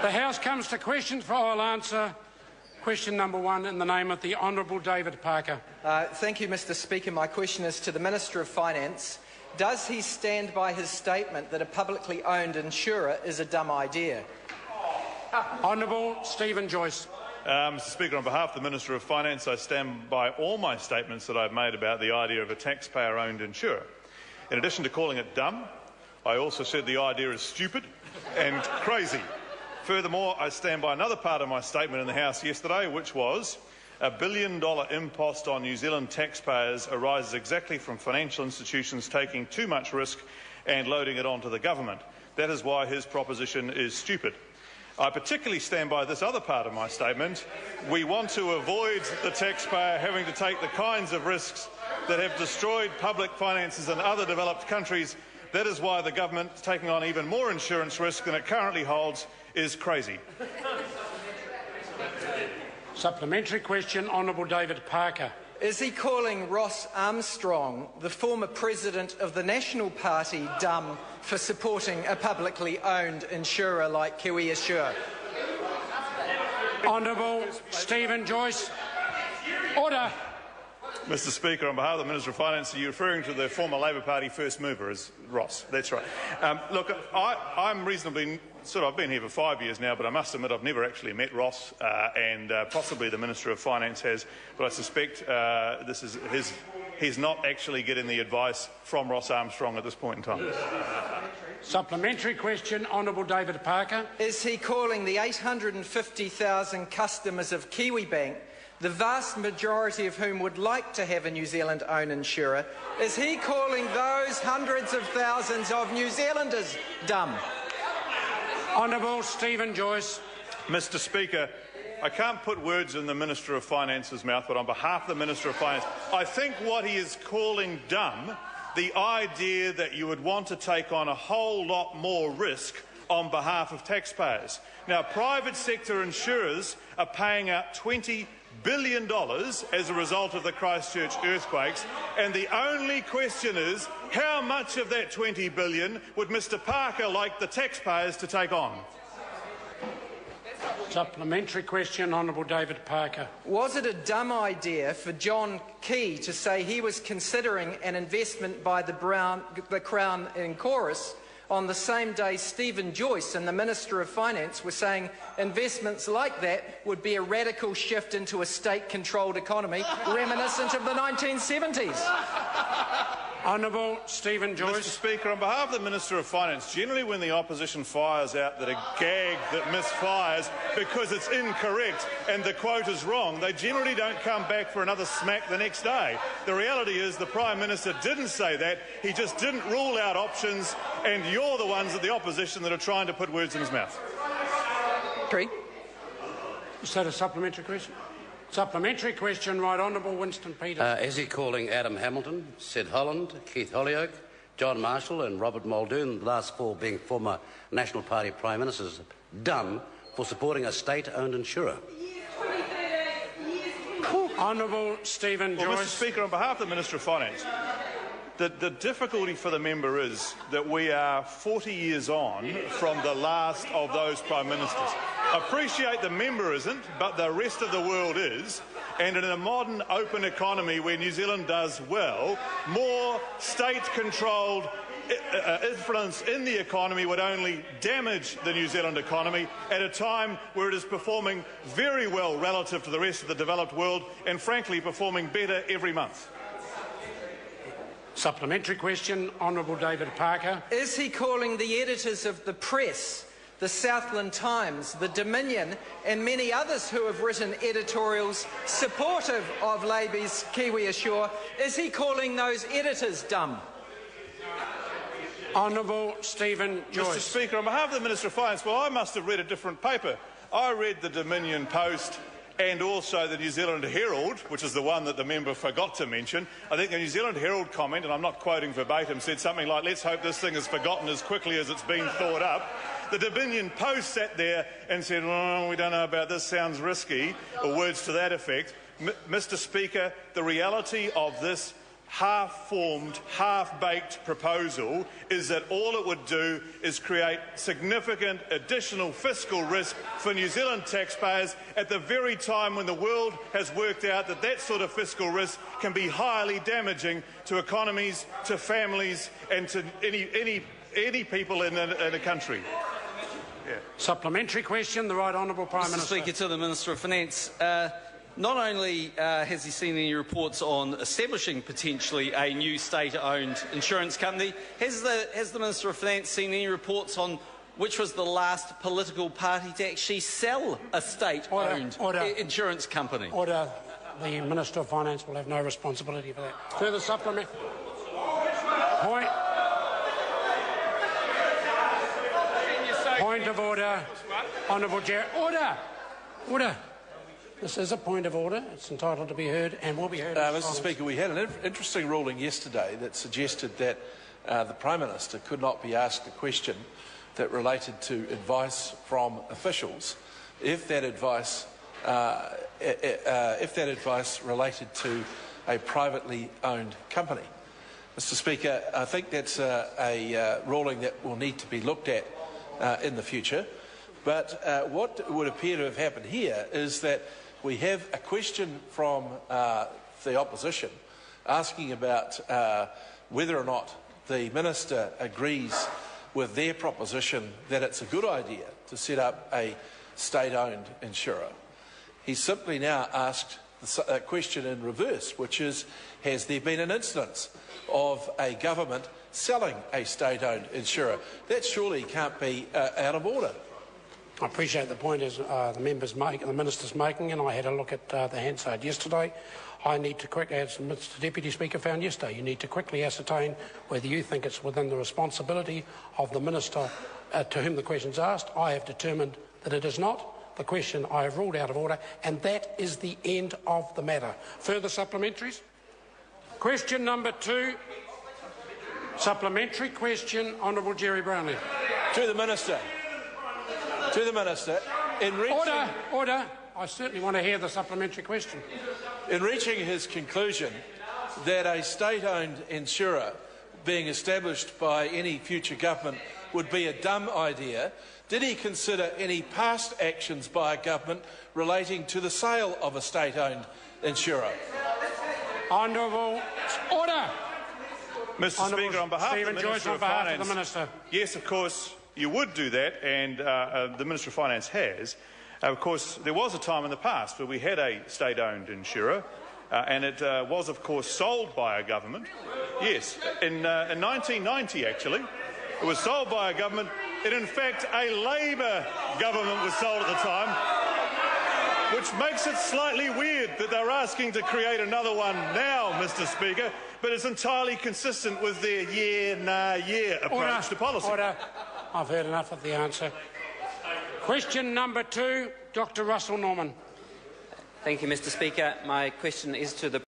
The House comes to questions for oral answer. Question number 1 in the name of the Honourable David Parker. Thank you, Mr Speaker. My question is to the Minister of Finance. Does he stand by his statement that a publicly owned insurer is a dumb idea? Honourable Stephen Joyce. Mr Speaker, on behalf of the Minister of Finance, I stand by all my statements that I've made about the idea of a taxpayer-owned insurer. In addition to calling it dumb, I also said the idea is stupid and crazy. Furthermore, I stand by another part of my statement in the House yesterday, which was a $1 billion impost on New Zealand taxpayers arises exactly from financial institutions taking too much risk and loading it onto the government. That is why his proposition is stupid. I particularly stand by this other part of my statement. We want to avoid the taxpayer having to take the kinds of risks that have destroyed public finances in other developed countries. That is why the government taking on even more insurance risk than it currently holds is crazy. Supplementary question, Honourable David Parker. Is he calling Ross Armstrong, the former president of the National Party, dumb for supporting a publicly owned insurer like Kiwi Assure? Honourable Stephen Joyce. Order. Mr Speaker, on behalf of the Minister of Finance, are you referring to the former Labor Party first mover as Ross? That's right. Look, I'm reasonably... I've been here for 5 years now, but I must admit I've never actually met Ross, and possibly the Minister of Finance has, but I suspect he's not actually getting the advice from Ross Armstrong at this point in time. Supplementary question, Honourable David Parker. Is he calling the 850,000 customers of Kiwibank, the vast majority of whom would like to have a New Zealand-owned insurer, is he calling those hundreds of thousands of New Zealanders dumb? Honourable Stephen Joyce. Mr Speaker, I can't put words in the Minister of Finance's mouth, but on behalf of the Minister of Finance, I think what he is calling dumb, the idea that you would want to take on a whole lot more risk on behalf of taxpayers. Now, private sector insurers are paying out $20 billion as a result of the Christchurch earthquakes, and the only question is how much of that $20 billion would Mr Parker like the taxpayers to take on? Supplementary question, Honourable David Parker. Was it a dumb idea for John Key to say he was considering an investment by the Crown in Chorus on the same day Stephen Joyce and the Minister of Finance were saying investments like that would be a radical shift into a state-controlled economy reminiscent of the 1970s? Honourable Stephen Joyce. Mr Speaker, on behalf of the Minister of Finance, generally when the opposition fires out that a gag that misfires because it's incorrect and the quote is wrong, they generally don't come back for another smack the next day. The reality is the Prime Minister didn't say that, he just didn't rule out options, and you're the ones at the opposition that are trying to put words in his mouth. Is that a supplementary question? Supplementary question, Right Honourable Winston Peters. Is he calling Adam Hamilton, Sid Holland, Keith Holyoake, John Marshall and Robert Muldoon, the last four being former National Party Prime Ministers, dumb for supporting a state-owned insurer? Honourable Stephen Joyce. Well, Mr Speaker, on behalf of the Minister of Finance, the difficulty for the member is that we are 40 years on from the last of those Prime Ministers. I appreciate the member isn't, but the rest of the world is. And in a modern open economy where New Zealand does well, more state-controlled influence in the economy would only damage the New Zealand economy at a time where it is performing very well relative to the rest of the developed world and, frankly, performing better every month. Supplementary question, Honourable David Parker. Is he calling the editors of the Press, the Southland Times, the Dominion and many others who have written editorials supportive of Labour's Kiwi Assure, is he calling those editors dumb? Honourable Stephen Joyce. Mr Speaker, on behalf of the Minister of Finance, well, I must have read a different paper. I read the Dominion Post and also the New Zealand Herald, which is the one that the member forgot to mention. I think the New Zealand Herald comment, and I'm not quoting verbatim, said something like, let's hope this thing is forgotten as quickly as it's been thought up. The Dominion Post sat there and said, oh, we don't know about this, sounds risky, or words to that effect. Mr Speaker, the reality of this half-formed, half-baked proposal is that all it would do is create significant additional fiscal risk for New Zealand taxpayers at the very time when the world has worked out that that sort of fiscal risk can be highly damaging to economies, to families and to any people in a country. Yeah. Supplementary question, the Right Honourable Prime Minister. Mr. Speaker, to the Minister of Finance. Not only has he seen any reports on establishing potentially a new state-owned insurance company, has the Minister of Finance seen any reports on which was the last political party to actually sell a state-owned insurance company? Order. The Minister of Finance will have no responsibility for that. Further supplement. Point of order. Honourable Chair. Order. This is a point of order. It's entitled to be heard and will be heard. Mr. Speaker, we had an interesting ruling yesterday that suggested that the Prime Minister could not be asked a question that related to advice from officials if that advice related to a privately owned company. Mr. Speaker, I think that's a ruling that will need to be looked at in the future. But what would appear to have happened here is that we have a question from the opposition asking about whether or not the Minister agrees with their proposition that it's a good idea to set up a state-owned insurer. He simply now asked a question in reverse, which is, has there been an instance of a government selling a state-owned insurer? That surely can't be out of order. I appreciate the point as the Minister's making, and I had a look at the Hansard yesterday. I need to quickly, as Mr Deputy Speaker found yesterday, you need to quickly ascertain whether you think it's within the responsibility of the Minister to whom the question is asked. I have determined that it is not. The question I have ruled out of order, and that is the end of the matter. Further supplementaries? Question number 2. Supplementary question, Honourable Jerry Brownlee. To the Minister. To the Minister. Order. I certainly want to hear the supplementary question. In reaching his conclusion that a state-owned insurer being established by any future government would be a dumb idea, did he consider any past actions by a government relating to the sale of a state-owned insurer? Honourable. Order. Mr. Speaker, on behalf of the Minister of Finance, yes, of course, you would do that, and the Minister of Finance has. Of course, there was a time in the past where we had a state-owned insurer, and it was, of course, sold by a government. Yes, in 1990, actually, it was sold by a government. And in fact, a Labor government was sold at the time, which makes it slightly weird that they're asking to create another one now, Mr. Speaker, but it's entirely consistent with their year approach to policy. Order. I've heard enough of the answer. Question number 2, Dr. Russell Norman. Thank you, Mr. Speaker. My question is to the